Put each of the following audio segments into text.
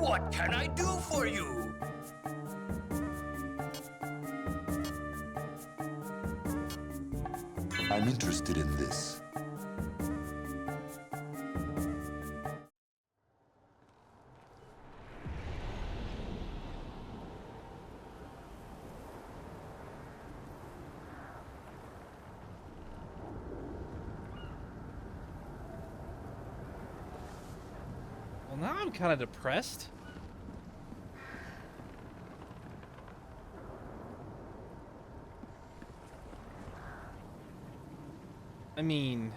What can I do for you? I'm interested in this. Well, now I'm kind of depressed. I mean,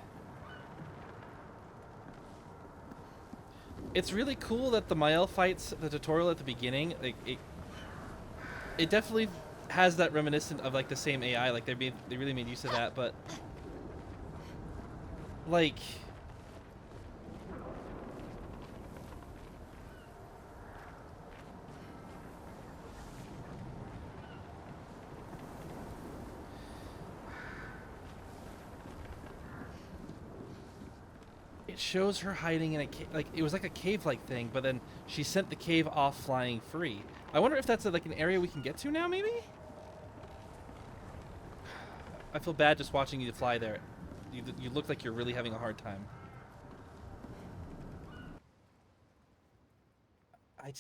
it's really cool that the Maelle fights, the tutorial at the beginning, like it definitely has that reminiscent of like the same AI. Like they really made use of that, but like. It shows her hiding in a cave, like it was like a cave-like thing, but then she sent the cave off flying free. I wonder if that's like an area we can get to now, maybe? I feel bad just watching you fly there. You look like you're really having a hard time. I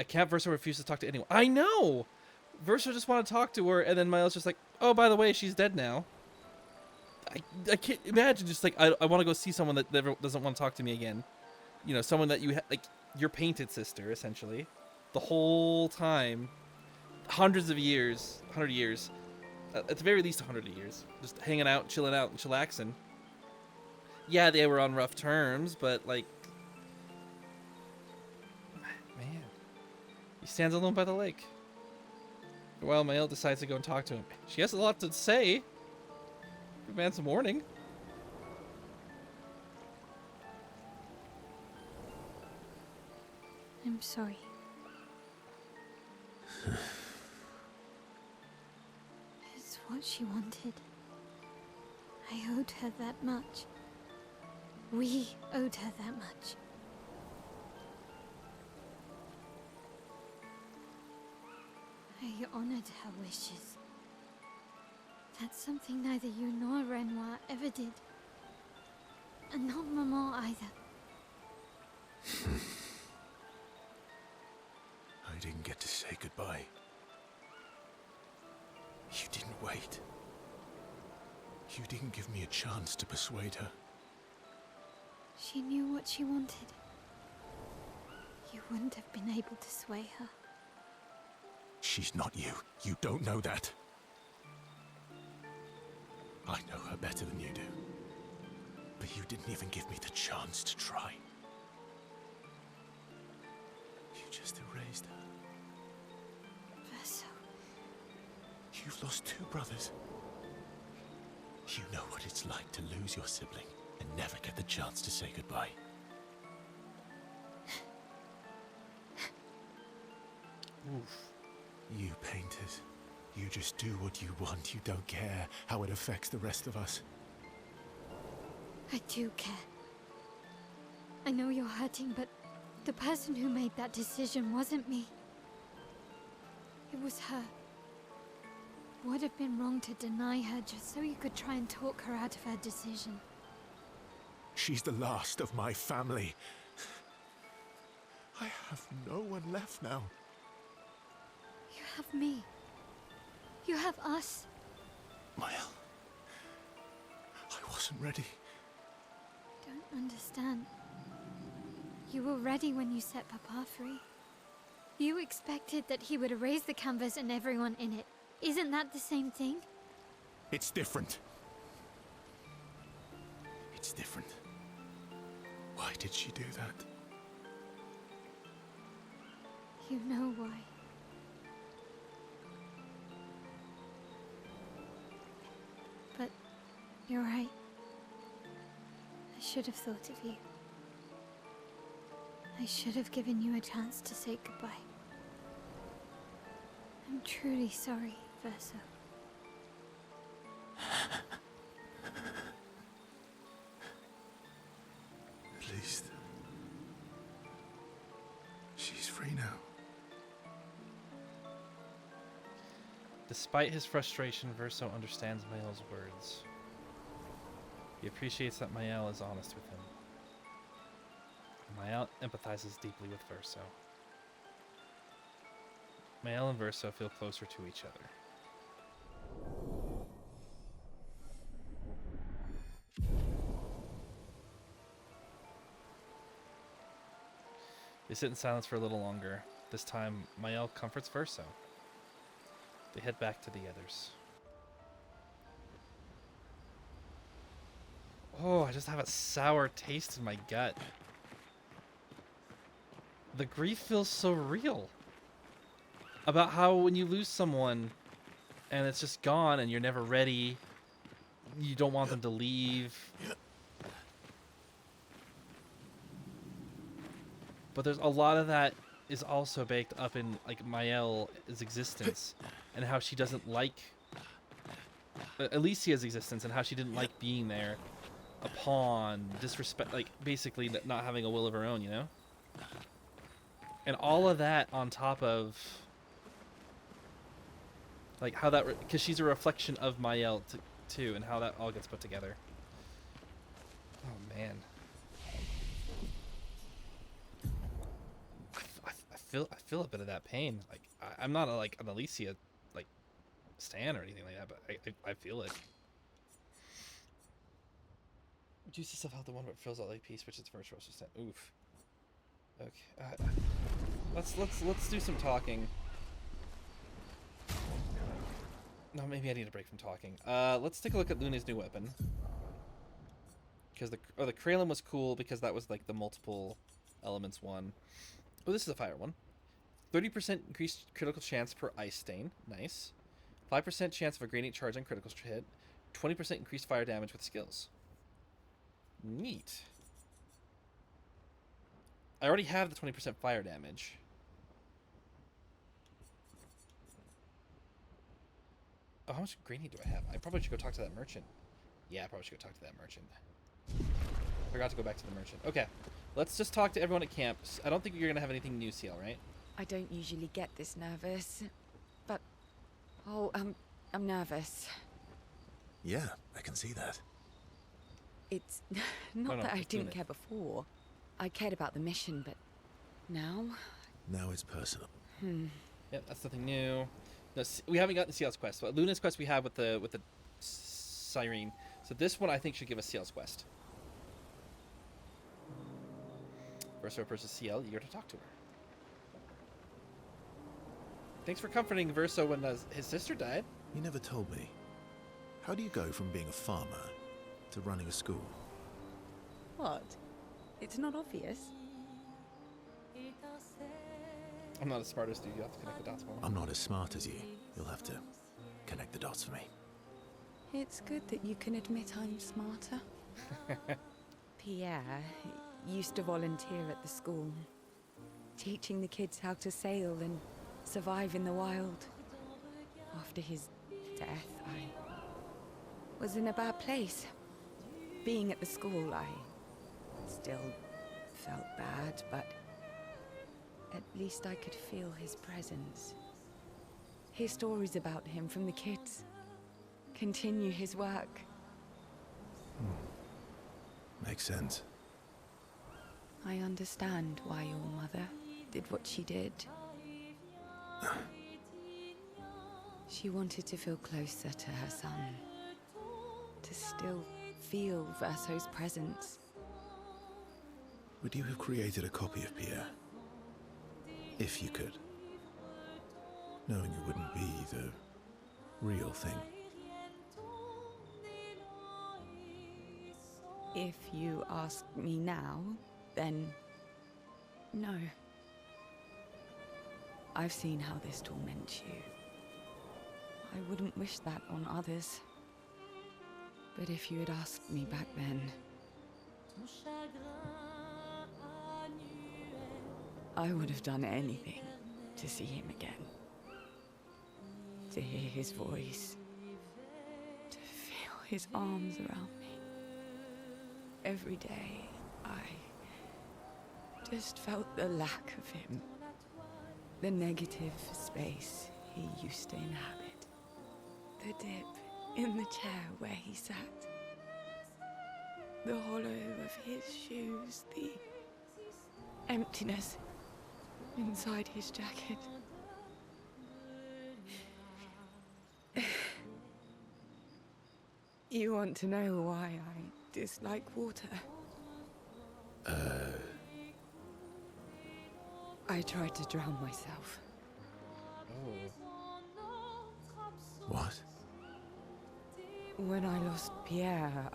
can't. Verso refuses to talk to anyone. I know! Verso just want to talk to her, and then Maelle's just like, oh, by the way, she's dead now. I can't imagine just like, I want to go see someone that never doesn't want to talk to me again. You know, someone that you, like, your painted sister, essentially. The whole time. Hundreds of years. 100 years. At the very least 100 years. Just hanging out, chilling out, and chillaxing. Yeah, they were on rough terms, but, like... Man. He stands alone by the lake. While Maelle decides to go and talk to him. She has a lot to say. Give man some warning. I'm sorry. It's what she wanted. I owed her that much. We owed her that much. I honored her wishes. That's something neither you nor Renoir ever did. And not Maman either. I didn't get to say goodbye. You didn't wait. You didn't give me a chance to persuade her. She knew what she wanted. You wouldn't have been able to sway her. She's not you. You don't know that. I know her better than you do. But you didn't even give me the chance to try. You just erased her. Verso. You've lost 2 brothers. You know what it's like to lose your sibling and never get the chance to say goodbye. Oof. You painters, you just do what you want. You don't care how it affects the rest of us. I do care. I know you're hurting, but the person who made that decision wasn't me. It was her. Would have been wrong to deny her just so you could try and talk her out of her decision. She's the last of my family. I have no one left now. You have me. You have us. Maelle, I wasn't ready. Don't understand. You were ready when you set Papa free. You expected that he would erase the canvas and everyone in it. Isn't that the same thing? It's different. It's different. Why did she do that? You know why. But you're right. I should have thought of you. I should have given you a chance to say goodbye. I'm truly sorry, Verso. Please, Despite his frustration, Verso understands Maelle's words. He appreciates that Maelle is honest with him. Maelle empathizes deeply with Verso. Maelle and Verso feel closer to each other. They sit in silence for a little longer. This time, Maelle comforts Verso. They head back to the others. Oh, I just have a sour taste in my gut. The grief feels so real. About how when you lose someone and it's just gone and you're never ready, you don't want them to leave. But there's a lot of that is also baked up in like Maelle's existence and how she doesn't like Alicia's existence and how she didn't like being there, a pawn, disrespect, like basically not having a will of her own, you know? And all of that on top of like how that, because she's a reflection of Maelle too, and how that all gets put together. Oh man. I feel a bit of that pain. Like I'm not like an Alicia like stan or anything like that, but I feel it. Reduces self health to one, but fills out like peace, which is Verso stand. Oof. Okay. Let's do some talking. No, maybe I need a break from talking. Let's take a look at Luna's new weapon. Because the Kralin was cool because that was like the multiple elements one. Oh, this is a fire one. 30% increased critical chance per ice stain. Nice. 5% chance of a gradient charge on critical hit. 20% increased fire damage with skills. Neat. I already have the 20% fire damage. Oh, how much gradient do I have? I probably should go talk to that merchant. Yeah, I probably should go talk to that merchant. Forgot to go back to the merchant. Okay. Let's just talk to everyone at camp. I don't think you're going to have anything new, Sciel, right? I don't usually get this nervous, but I'm nervous. Yeah, I can see that. It's not No, that I just doing didn't it. care before. I cared about the mission, but now? Now it's personal. Yep, that's nothing new. No, we haven't gotten Ciel's quest. But Luna's quest we have with the Siren. So this one I think should give us Ciel's quest. Verso approaches Sciel, eager to talk to her. Thanks for comforting Verso when his sister died. You never told me. How do you go from being a farmer to running a school? What? It's not obvious. I'm not as smart as you. You have to connect the dots more. I'm not as smart as you. You'll have to connect the dots for me. It's good that you can admit I'm smarter. Pierre used to volunteer at the school, teaching the kids how to sail and survive in the wild. After his death, I was in a bad place. Being at the school, I still felt bad, but at least I could feel his presence. Hear stories about him from the kids. Continue his work. Makes sense. I understand why your mother did what she did. She wanted to feel closer to her son. To still feel Verso's presence. Would you have created a copy of Pierre? If you could. Knowing it wouldn't be the real thing. If you ask me now, then no. I've seen how this torments you. I wouldn't wish that on others. But if you had asked me back then, I would have done anything to see him again. To hear his voice. To feel his arms around me. Every day, I just felt the lack of him. The negative space he used to inhabit. The dip in the chair where he sat. The hollow of his shoes, the emptiness inside his jacket. You want to know why I dislike water? I tried to drown myself. What? When I lost Pierre,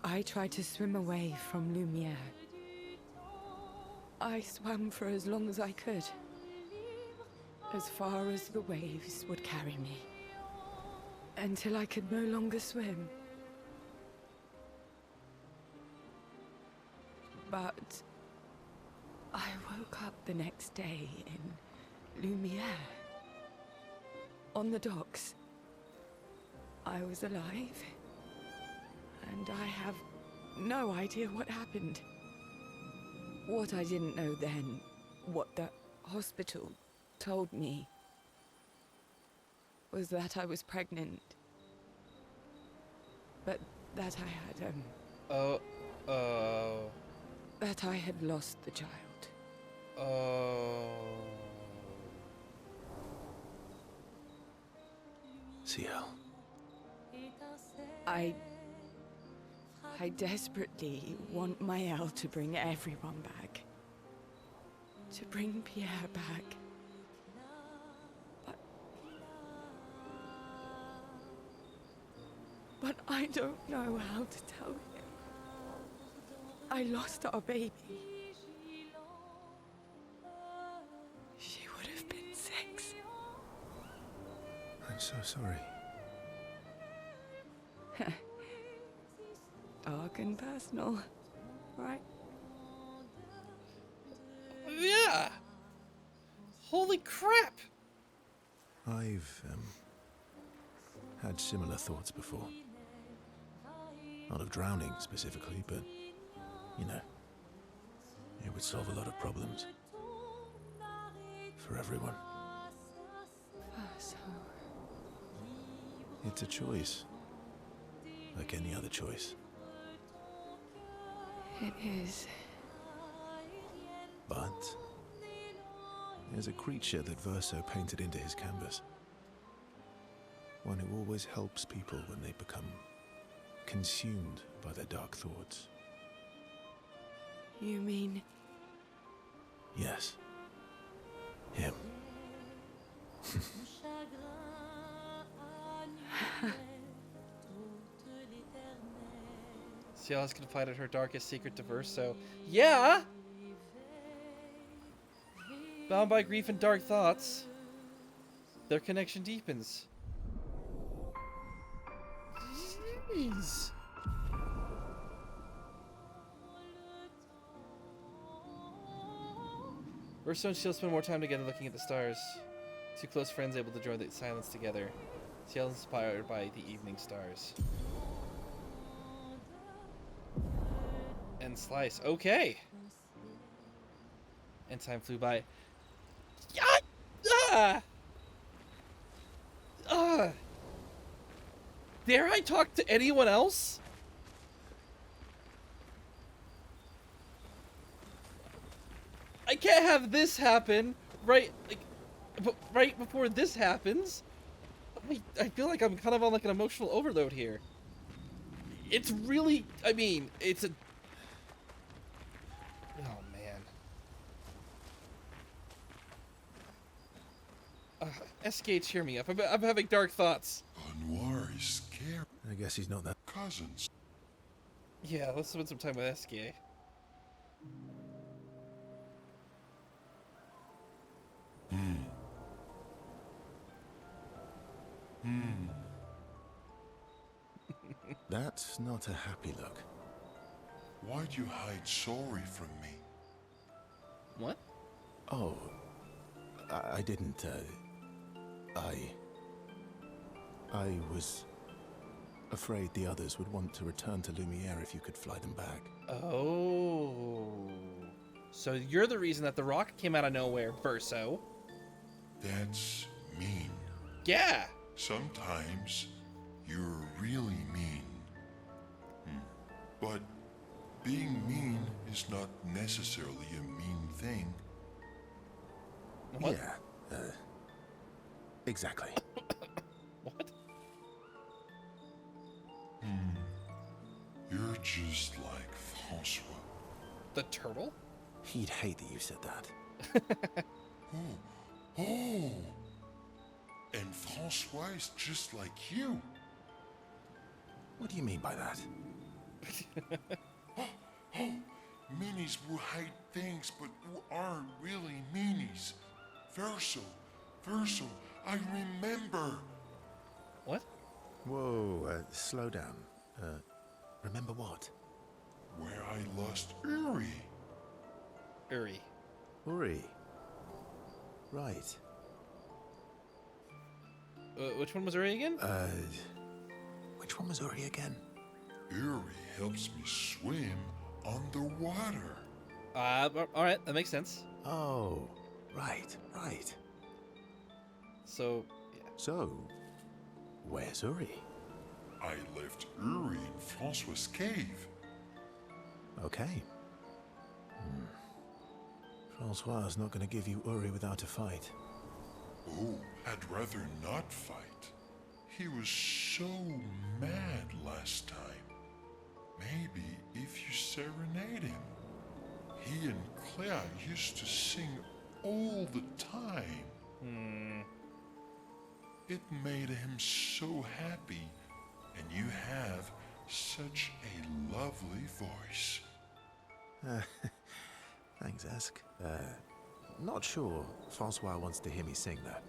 I tried to swim away from Lumiere. I swam for as long as I could, as far as the waves would carry me, until I could no longer swim. But I woke up the next day in Lumiere, on the docks. I was alive, and I have no idea what happened. What I didn't know then, what the hospital told me, was that I was pregnant. But that I had, that I had lost the child. Sciel. I desperately want Maelle to bring everyone back. To bring Pierre back. But I don't know how to tell him. I lost our baby. She would have been 6. I'm so sorry. Dark and personal, right? Yeah. Holy crap. I've had similar thoughts before. Not of drowning specifically, but, you know, it would solve a lot of problems. For everyone. Verso. It's a choice. Like any other choice. It is. But there's a creature that Verso painted into his canvas. One who always helps people when they become consumed by their dark thoughts. You mean? Yes. Him. Sciel has confided her darkest secret to Verso. Yeah! Bound by grief and dark thoughts, their connection deepens. Jeez. Verso and Sciel spend more time together looking at the stars. Two close friends able to join the silence together. Sciel inspired by the evening stars. And slice. Okay. And time flew by. Dare I talk to anyone else? I can't have this happen right before this happens. I feel like I'm kind of on like an emotional overload here. It's really, I mean, it's a... Oh, man. Esquie, cheer me up. I'm having dark thoughts. Anwar is scared. I guess he's not that. Cousins. Yeah, let's spend some time with Esquie. That's not a happy look. Why'd you hide sorry from me? What? Oh, I didn't, I was afraid the others would want to return to Lumiere if you could fly them back. Oh. So you're the reason that the rocket came out of nowhere, Verso. That's mean. Yeah. Sometimes you're really mean. But being mean is not necessarily a mean thing. What? Yeah. Exactly. What? You're just like Francois. The turtle? He'd hate that you said that. Oh! And Francois is just like you. What do you mean by that? Meanies who hide things but who aren't really meanies. Verso, I remember. What? Whoa, slow down. Remember what? Where I lost Uri. Uri. Uri. Right. Which one was Uri again? Which one was Uri again? Uri helps me swim underwater. Alright, that makes sense. Oh, right. So, yeah. So, where's Uri? I left Uri in Francois' cave. Okay. Francois is not going to give you Uri without a fight. Oh, I'd rather not fight. He was so mad last time. Maybe if you serenade him. He and Claire used to sing all the time. It made him so happy, and you have such a lovely voice. Thanks, Ask. Not sure Francois wants to hear me sing, though.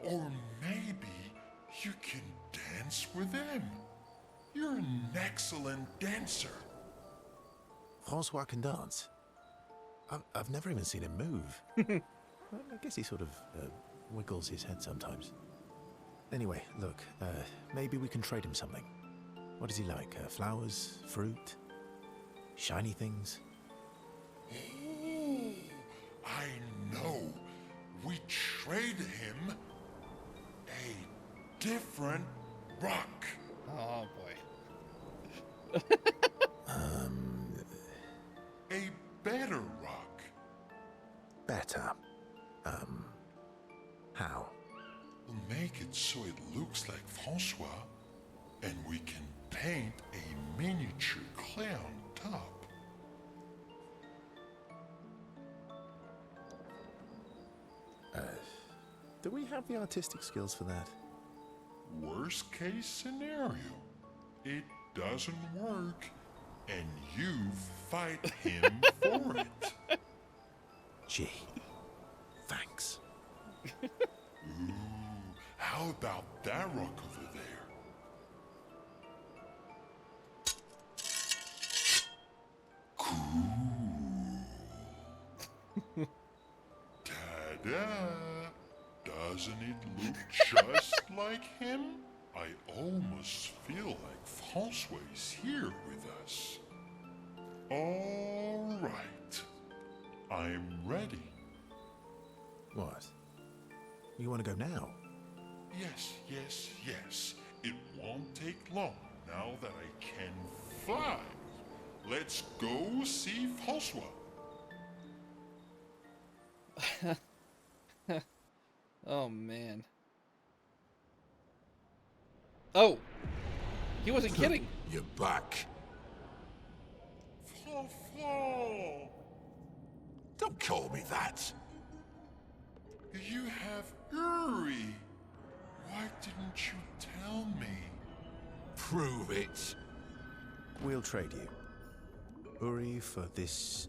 Or maybe you can dance with him. You're an excellent dancer. Francois can dance. I've never even seen him move. I guess he sort of wiggles his head sometimes. Anyway, look, maybe we can trade him something. What does he like? Flowers? Fruit? Shiny things? Oh, I know. We trade him a different rock. Oh boy. A better rock. Better. How? We'll make it so it looks like Francois, and we can paint a miniature clay on top. Do we have the artistic skills for that? Worst case scenario, it doesn't work, and you fight him for it. Gee, thanks. Ooh, how about that rock over there? Cool. Ta-da! Doesn't it look just like him? I almost feel like Francois is here with us. All right. I'm ready. What? You want to go now? Yes. It won't take long now that I can fly. Let's go see Francois. Oh man. Oh! He wasn't kidding! You're back. Francois! Don't call me that. You have Uri. Why didn't you tell me? Prove it. We'll trade you. Uri for this,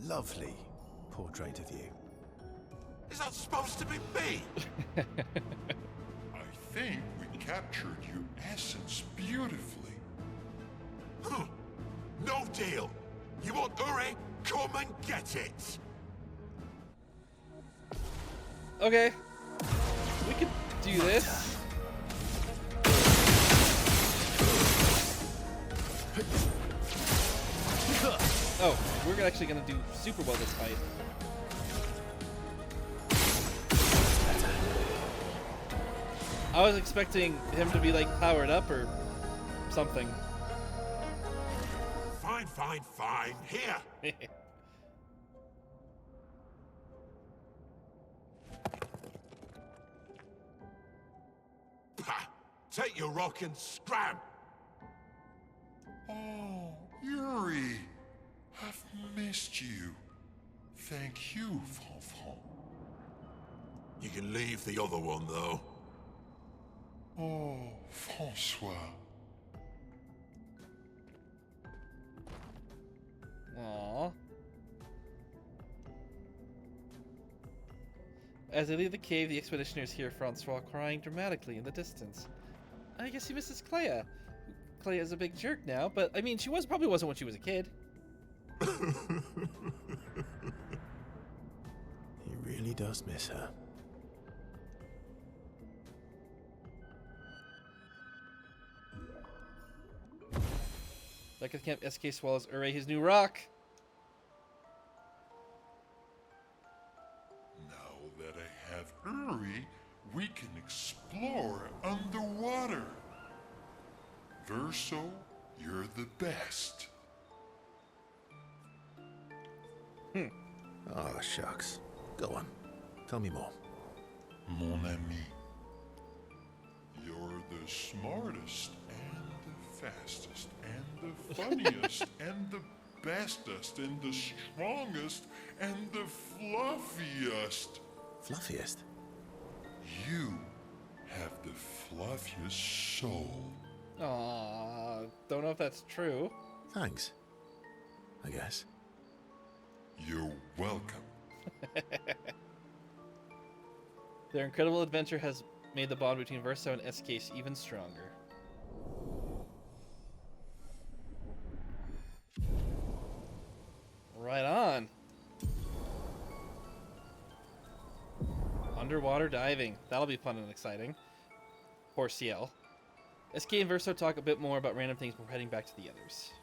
lovely portrait of you. Is that supposed to be me? I think we captured your essence beautifully. No deal. You want Uri? Come and get it. Okay. We could do this. Oh, we're actually gonna do super well this fight. I was expecting him to be like powered up or something. Fine, fine, fine. Here. Pah! Take your rock and scram. Oh, Yuri, I've missed you. Thank you, Fanfan. You can leave the other one, though. Oh, Francois. Aww. As they leave the cave, the expeditioners hear Francois crying dramatically in the distance. I guess he misses Clea. Clea is a big jerk now, but I mean, she probably wasn't when she was a kid. He really does miss her. Back at the camp, Esquie swallows Ure his new rock. Now that I have Uri, we can explore underwater. Verso, you're the best. Oh, shucks. Go on. Tell me more. Mon ami, you're the smartest and the fastest and the funniest and the bestest and the strongest and the fluffiest. Fluffiest? You have the fluffiest soul. Aww, don't know if that's true. Thanks. I guess. You're welcome. Their incredible adventure has made the bond between Verso and Esquie even stronger. Right on. Underwater diving. That'll be fun and exciting. Poor Sciel. Esquie and Verso talk a bit more about random things before heading back to the others.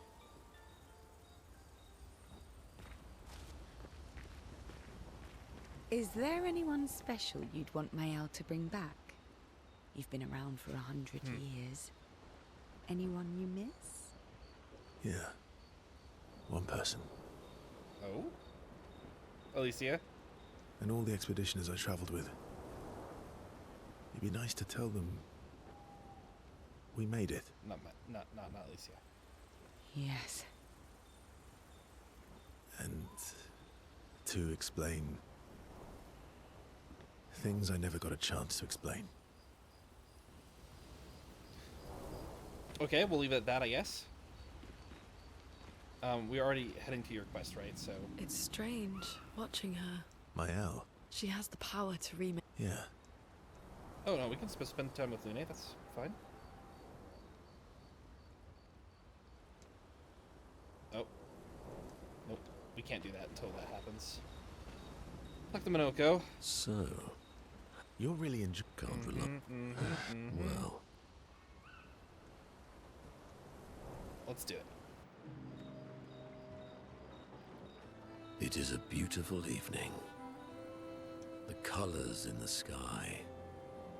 Is there anyone special you'd want Maelle to bring back? You've been around for 100 years. Anyone you miss? Yeah. One person. Oh? Alicia? And all the expeditioners I traveled with. It'd be nice to tell them we made it. Not Alicia. Yes. And to explain things I never got a chance to explain. Okay, we'll leave it at that, I guess. We're already heading to your quest, right? So. It's strange watching her. Maelle. She has the power to remake. Yeah. Oh no, we can spend time with Lune. That's fine. Oh. Nope. We can't do that until that happens. Like the Minoko. So, you're really enjoying. Can't rely. Well, Let's do it. It is a beautiful evening. The colors in the sky,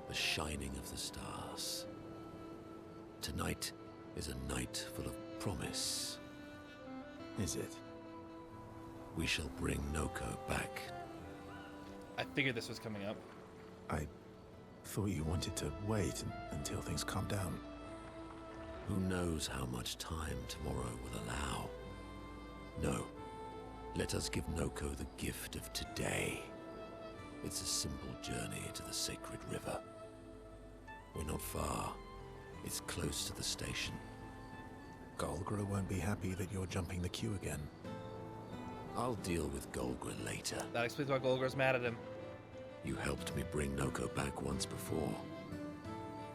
the shining of the stars. Tonight is a night full of promise. is it? We shall bring Noko back. I figured this was coming up. I thought you wanted to wait until things calm down. Who knows how much time tomorrow will allow? No. Let us give Noko the gift of today. It's a simple journey to the sacred river. We're not far. It's close to the station. Golgra won't be happy that you're jumping the queue again. I'll deal with Golgra later. That explains why Golgar's mad at him. You helped me bring Noko back once before.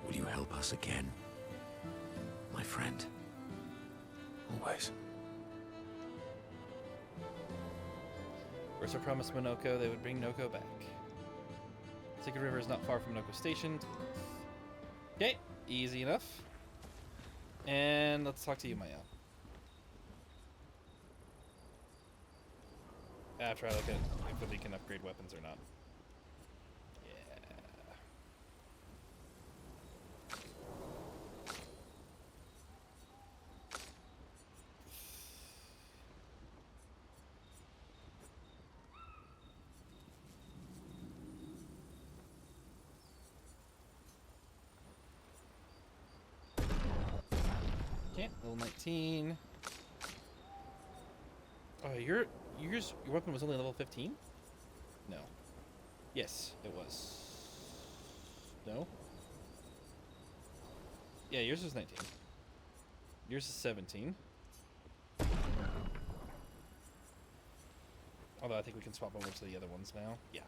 Will you help us again? My friend. Always. Verso promised Minoko they would bring Noko back. Sacred River is not far from Noko Station. Okay, easy enough. And let's talk to you, Maelle. After I look at if we can upgrade weapons or not. Yeah. 19. Oh, your weapon was only level 15? No. Yes, it was. No? Yeah, yours was 19. Yours is 17. Although I think we can swap over to the other ones now. Yeah.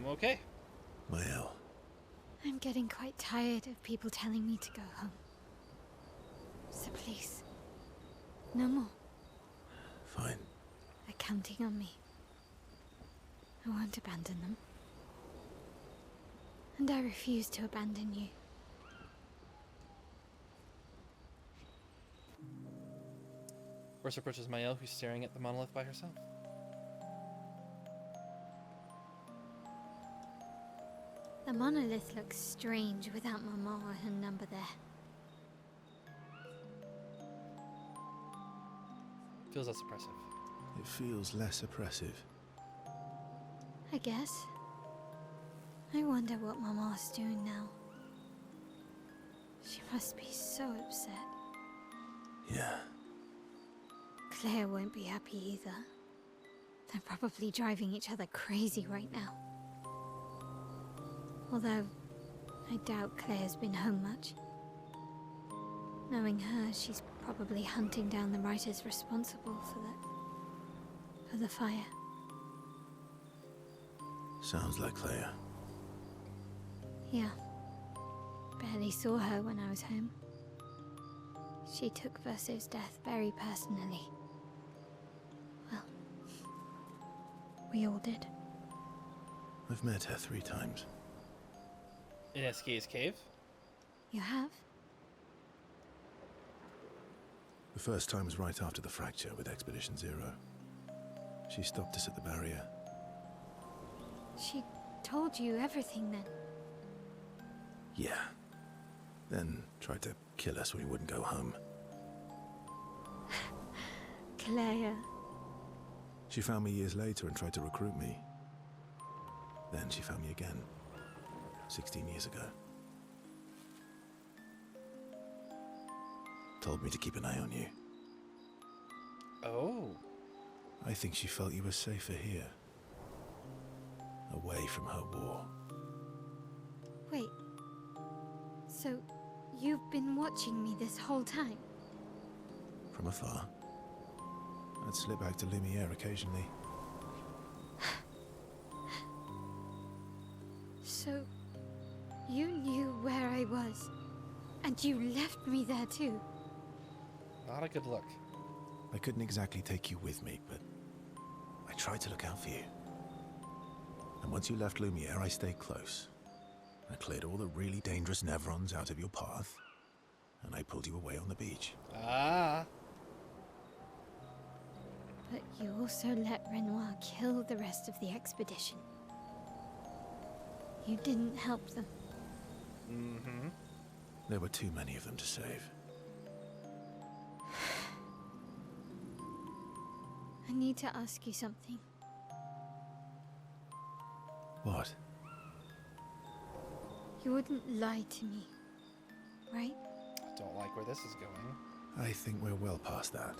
Okay. Maelle. I'm getting quite tired of people telling me to go home. So please, no more. Fine. They're counting on me. I won't abandon them. And I refuse to abandon you. Verso approaches Maelle, who's staring at the monolith by herself. The monolith looks strange without Mama or her number there. Feels less oppressive. It feels less oppressive. I guess. I wonder what Mama's doing now. She must be so upset. Yeah. Claire won't be happy either. They're probably driving each other crazy right now. Although, I doubt Claire's been home much. Knowing her, she's probably hunting down the writers responsible for the fire. Sounds like Claire. Yeah. Barely saw her when I was home. She took Verso's death very personally. Well, we all did. I've met her 3 times. In Esquie's cave? You have? The first time was right after the fracture with Expedition Zero. She stopped us at the barrier. She told you everything then? Yeah. Then tried to kill us when we wouldn't go home. Claire. She found me years later and tried to recruit me. Then she found me again. 16 years ago. Told me to keep an eye on you. Oh. I think she felt you were safer here. Away from her war. Wait. So, you've been watching me this whole time? From afar. I'd slip back to Lumiere occasionally. So, you knew where I was, and you left me there too? Not a good look. I couldn't exactly take you with me, but I tried to look out for you. And once you left Lumiere, I stayed close. I cleared all the really dangerous Nevrons out of your path, and I pulled you away on the beach. Ah. But you also let Renoir kill the rest of the expedition. You didn't help them. Mm-hmm. There were too many of them to save. I need to ask you something. What? You wouldn't lie to me, right? Don't like where this is going. I think we're well past that.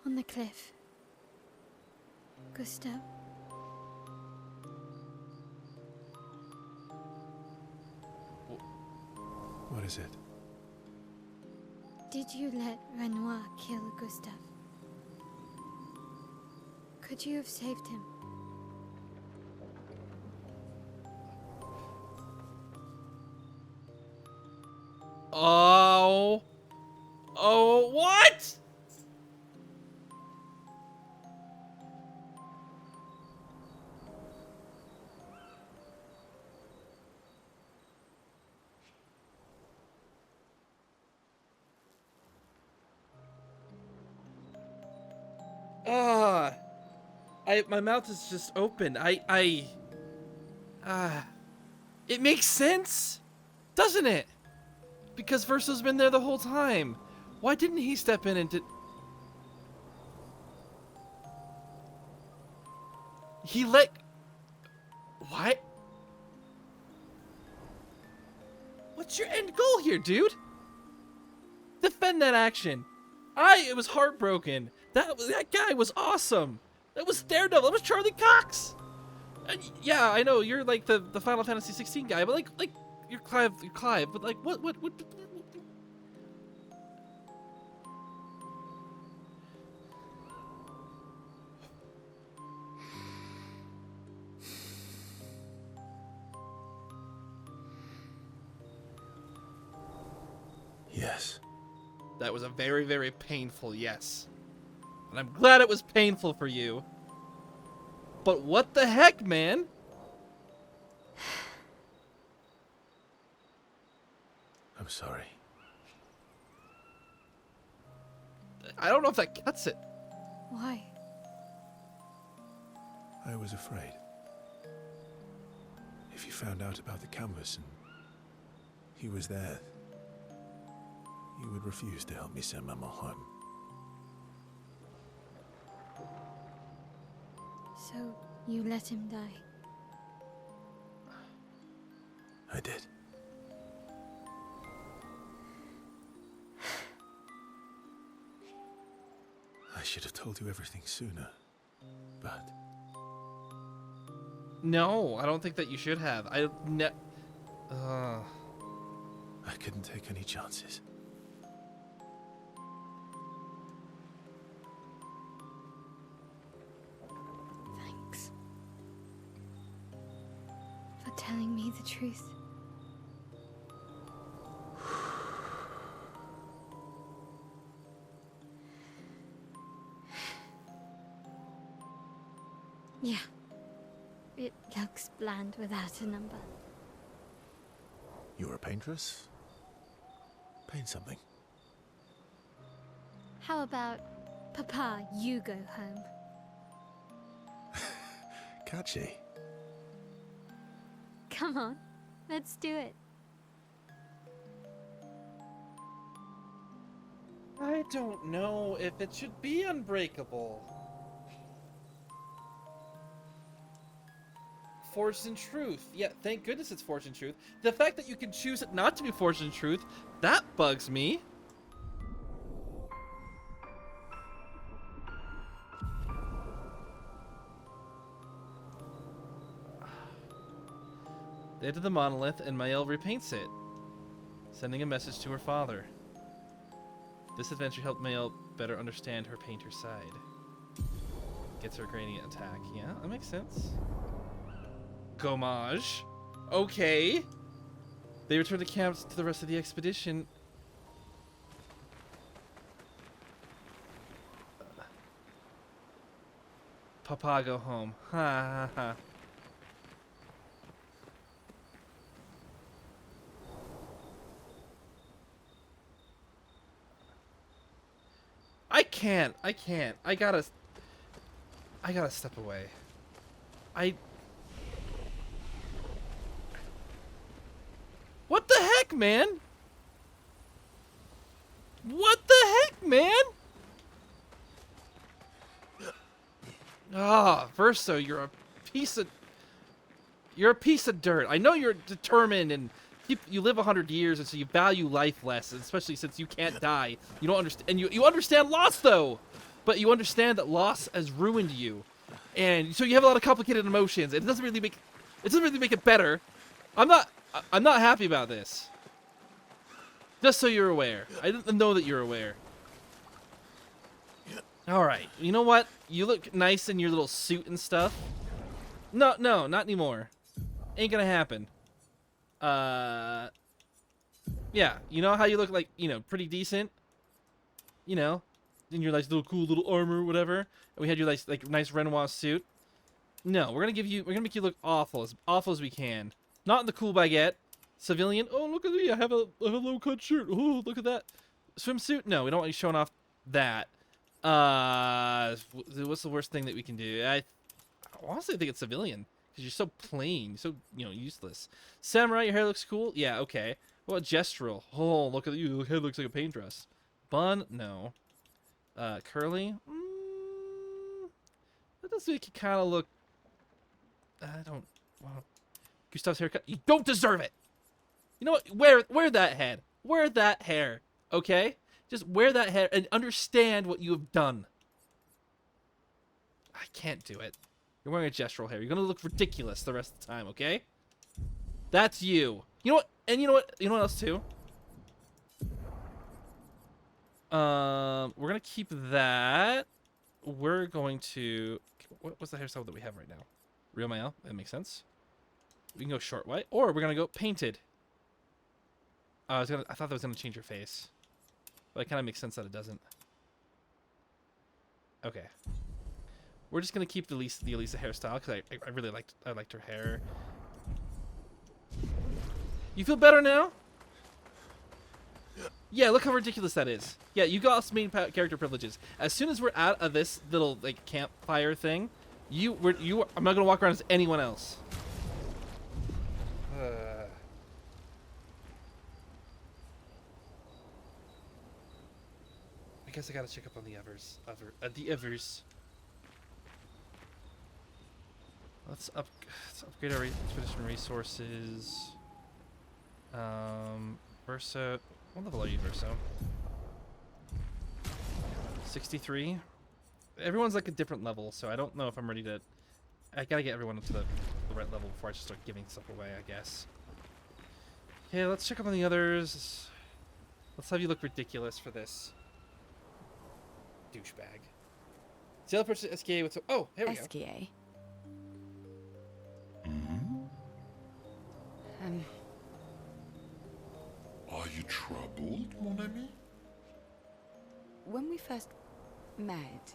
On the cliff. Gustav. What is it? Did you let Renoir kill Gustav? Could you have saved him? Oh. Oh, what? My mouth is just open. It makes sense, doesn't it? Because Verso's been there the whole time. Why didn't he step in and did... He let... What? What's your end goal here, dude? Defend that action. I was heartbroken. That guy was awesome. That was Daredevil. That was Charlie Cox. And yeah, I know you're like the Final Fantasy 16 guy, but like you're Clive, but like what? Yes. That was a very, very painful yes. And I'm glad it was painful for you. But what the heck, man? I'm sorry. I don't know if that cuts it. Why? I was afraid. If you found out about the canvas and he was there, you would refuse to help me send Mama home. So, you let him die? I did. I should have told you everything sooner, but... No, I don't think that you should have. I couldn't take any chances. Thanks. For telling me the truth. Yeah. It looks bland without a number. You're a paintress? Paint something. How about, Papa, you go home? Catchy. Come on, let's do it. I don't know if it should be unbreakable. Forged in truth. Yeah, thank goodness it's forged in truth. The fact that you can choose it not to be forged in truth, that bugs me. They did the monolith and Maelle repaints it, sending a message to her father. This adventure helped Maelle better understand her painter side. Gets her gradient attack. Yeah, that makes sense. Gomaged. Okay. They return to camp to the rest of the expedition. Papa, go home. Ha ha ha. I can't. I gotta step away. What the heck, man? What the heck, man? Ah, Verso, you're a piece of dirt. I know you're determined and you live 100 years, and so you value life less, especially since you can't die. You don't understand, and you understand loss though, but you understand that loss has ruined you, and so you have a lot of complicated emotions. And it doesn't really make it better. I'm not happy about this. Just so you're aware. I didn't know that you're aware. All right. You know what? You look nice in your little suit and stuff. No, not anymore. Ain't gonna happen. Yeah. You know how you look like, pretty decent? You know, in your nice little cool little armor, whatever. And we had your nice Renoir suit. No, we're gonna make you look awful as we can. Not in the cool baguette. Civilian. Oh, look at me. I have a low cut shirt. Oh, look at that. Swimsuit? No, we don't want you showing off that. What's the worst thing that we can do? I honestly think it's civilian. Because you're so plain. So, useless. Samurai, your hair looks cool? Yeah, okay. What about gestural? Oh, look at you. Your head looks like a paint dress. Bun? No. Curly? That does make you kind of look... I don't... Well, Gustav's haircut? You don't deserve it! You know what? Wear that head. Wear that hair. Okay? Just wear that hair and understand what you have done. I can't do it. You're wearing a gestural hair. You're gonna look ridiculous the rest of the time, okay? That's you. You know what? And you know what? You know what else too? We're gonna keep that. We're going to. What's the hairstyle that we have right now? Real Maelle. That makes sense. We can go short white, or we're gonna go painted. I thought that was gonna change your face, but it kind of makes sense that it doesn't. Okay. We're just gonna keep the Alicia hairstyle because I really liked her hair. You feel better now? Yeah, look how ridiculous that is. Yeah, you got main character privileges. As soon as we're out of this little like campfire thing, I'm not gonna walk around as anyone else. I guess I gotta check up on the others. The others. Let's upgrade our expedition resources. Verso. What level are you, Verso? 63. Everyone's like a different level, so I don't know if I'm ready to. I gotta get everyone up to the right level before I just start giving stuff away, I guess. Okay, let's check up on the others. Let's have you look ridiculous for this. Douchebag. Sciel purchased Esquie with. Oh, here we go. Esquie. Are you troubled, mon ami? When we first met,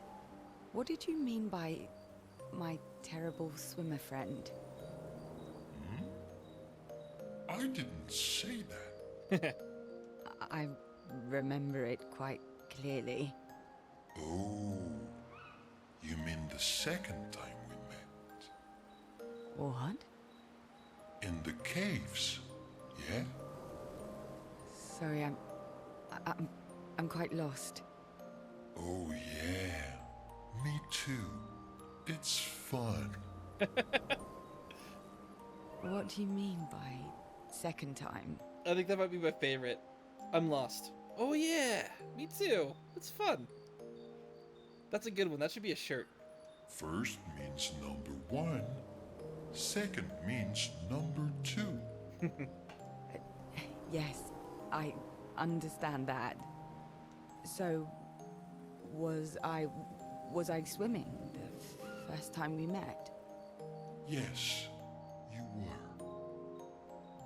what did you mean by my terrible swimmer friend? I didn't say that. I remember it quite clearly. Oh, you mean the second time we met? What? In the caves, yeah? Sorry, I'm quite lost. Oh yeah, me too. It's fun. What do you mean by second time? I think that might be my favorite. I'm lost. Oh yeah, me too. It's fun. That's a good one. That should be a shirt. First means number one. Second means number two. Yes, I understand that. So, was I swimming the first time we met? Yes, you were.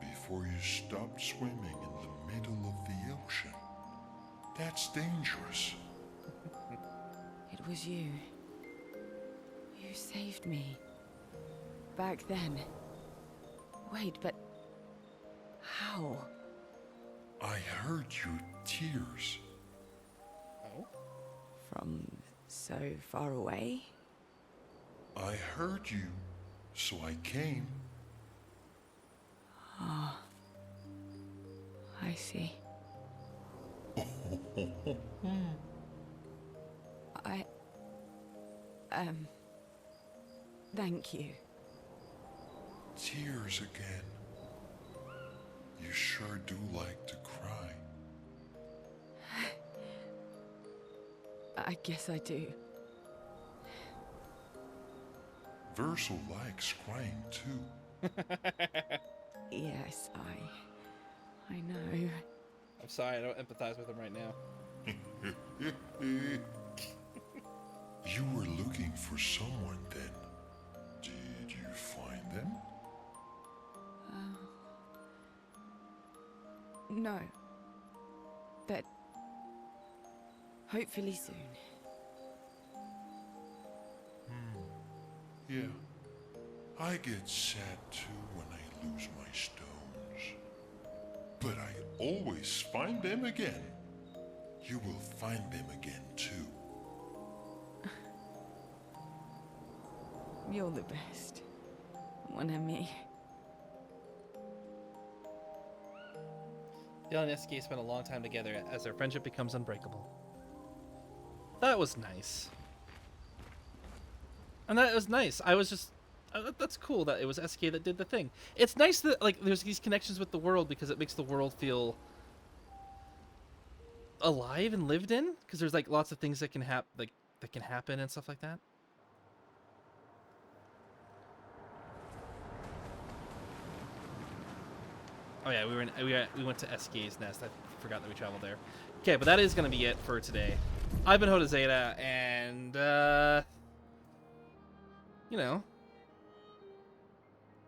Before you stopped swimming in the middle of the ocean. That's dangerous. It was you. You saved me. Back then. Wait, but how? I heard your tears. Oh? From so far away? I heard you, so I came. Ah, I see. Thank you. Tears again. You sure do like to cry. I guess I do. Verso likes crying too. Yes, I know. I'm sorry, I don't empathize with him right now. You were looking for someone then. Did you find them? No. But hopefully soon. Yeah. I get sad too when I lose my stones. But I always find them again. You will find them again too. You're the best. Mon ami. Sciel and Esquie spent a long time together as their friendship becomes unbreakable. That was nice. And that was nice. I That's cool that it was Esquie that did the thing. It's nice that like there's these connections with the world because it makes the world feel alive and lived in. Because there's like lots of things that can happen and stuff like that. Oh yeah, we went to Esquie's nest. I forgot that we traveled there. Okay, but that is gonna be it for today. I've been Jota Zeta, and you know,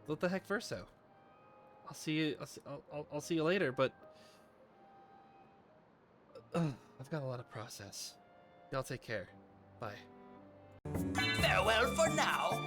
what the heck, Verso? I'll see you. I'll see you later. But I've got a lot of process. Y'all take care. Bye. Farewell for now.